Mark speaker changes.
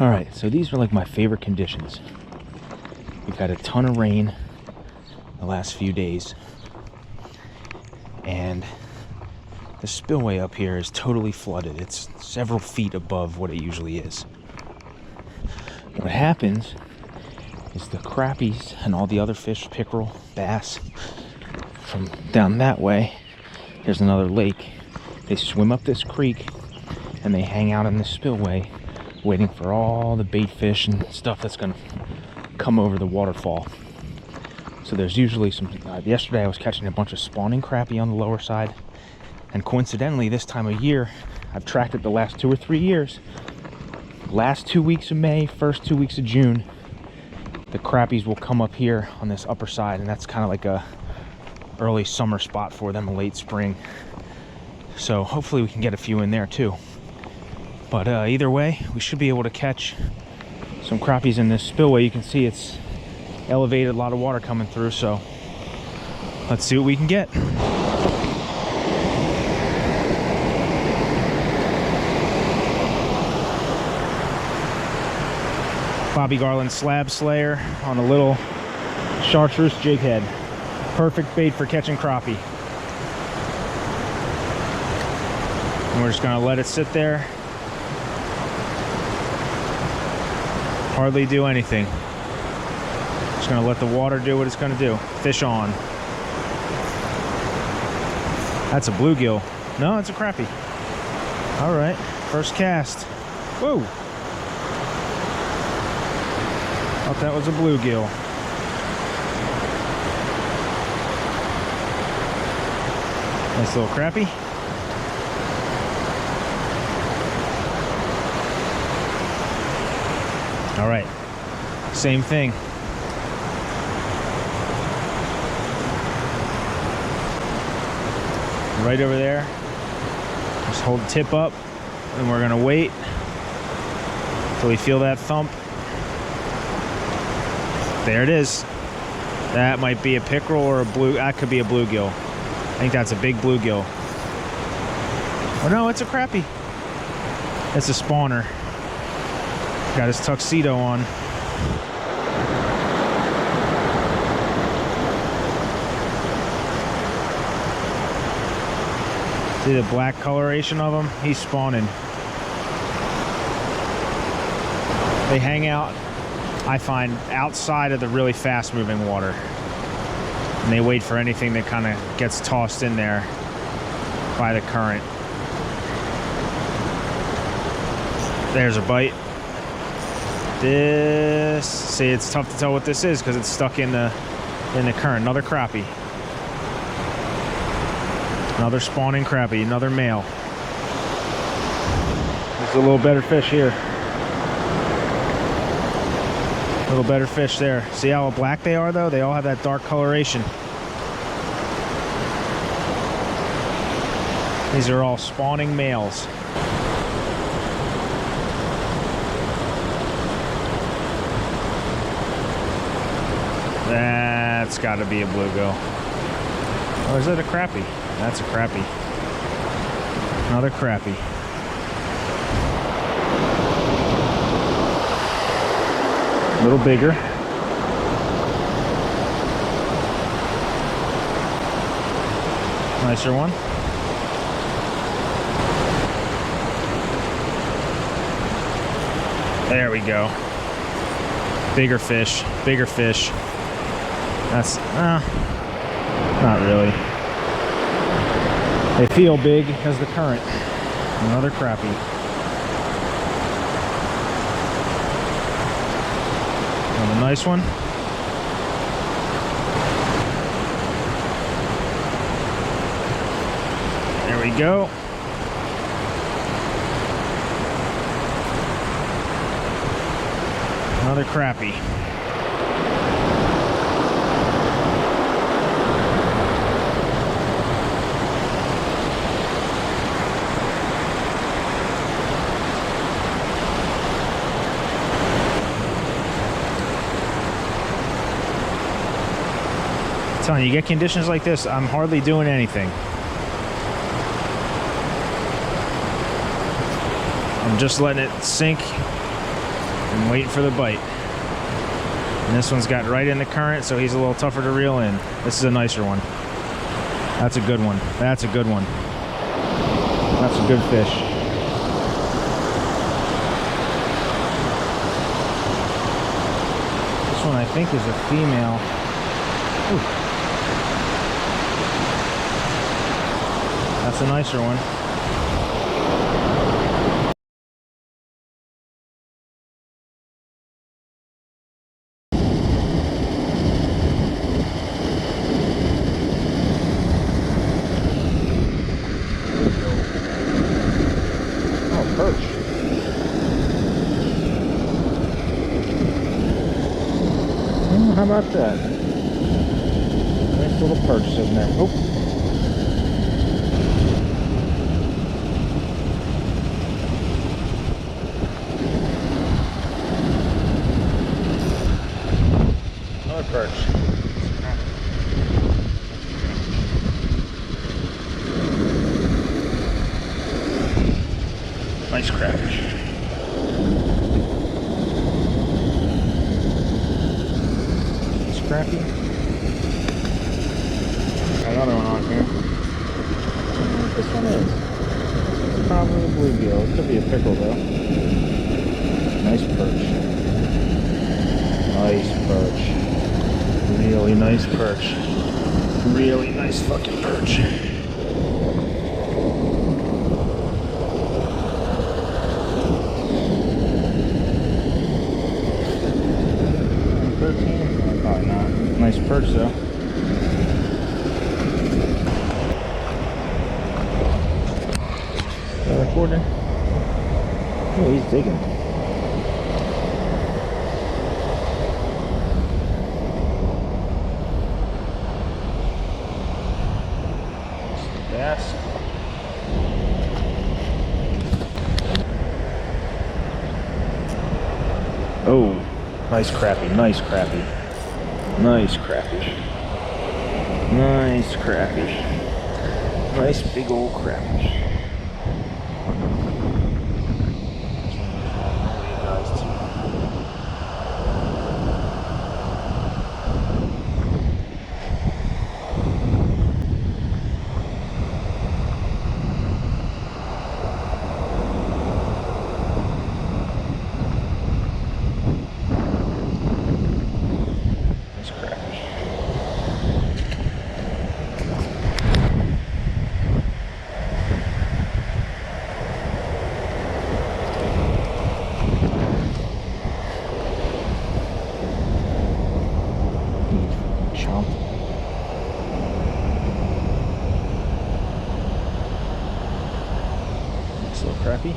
Speaker 1: All right, so these are like my favorite conditions. We've had a ton of rain the last few days, and the spillway up here is totally flooded. It's several feet above what it usually is. What happens is the crappies and all the other fish, pickerel, bass, from down that way, there's another lake. They swim up this creek and they hang out in the spillway waiting for all the bait fish and stuff that's gonna come over the waterfall. So there's usually some, yesterday I was catching a bunch of spawning crappie on the lower side, and coincidentally this time of year, I've tracked it the last 2 or 3 years, last 2 weeks of May, first 2 weeks of June, the crappies will come up here on this upper side, and that's kind of like a early summer spot for them, a late spring. So hopefully we can get a few in there too. But either way, we should be able to catch some crappies in this spillway. You can see it's elevated, a lot of water coming through, so let's see what we can get. Bobby Garland slab slayer on a little chartreuse jig head. Perfect bait for catching crappie. And we're just gonna let it sit there. Hardly do anything. Just gonna let the water do what it's gonna do. Fish on. That's a bluegill. No, it's a crappie. All right, first cast. Whoa! Thought that was a bluegill. Nice little crappie. All right, same thing. Right over there. Just hold the tip up, and we're gonna wait until we feel that thump. There it is. That might be a pickerel or a blue. That could be a bluegill. I think that's a big bluegill. Oh no, it's a crappie. It's a spawner. Got his tuxedo on. See the black coloration of him? He's spawning. They hang out, I find, outside of the really fast moving water. And they wait for anything that kind of gets tossed in there by the current. There's a bite. This, see, it's tough to tell what this is because it's stuck in the current. Another crappie. Another spawning crappie, another male. There's a little better fish here. A little better fish there. See how black they are though? They all have that dark coloration. These are all spawning males. That's got to be a bluegill. Or is that a crappie? That's a crappie. Another crappie. A little bigger. Nicer one. There we go. Bigger fish, bigger fish. That's, not really. They feel big as the current. Another crappie. Another nice one. There we go. Another crappie. telling you, get conditions like this, I'm hardly doing anything. I'm just letting it sink and waiting for the bite. And this one's got right in the current, so he's a little tougher to reel in. This is a nicer one. That's a good one. That's a good one. That's a good fish. This one I think is a female. Ooh. That's a nicer one. Perch. Oh, how about that? Nice little perch sitting there. Oh. Another perch. Nice crafish. It's crappy. Another one on here. I don't know what this one is. It's probably a bluegill. It could be a pickle though. Nice perch. Nice perch. Really nice perch. Really nice fucking perch. Probably not. Nice perch though. Is that recording? Oh, he's digging. Bass. Oh, nice crappie, nice crappie. Nice crappie. Nice crappie. Nice big old crappie. Chomp. Nice little crappie.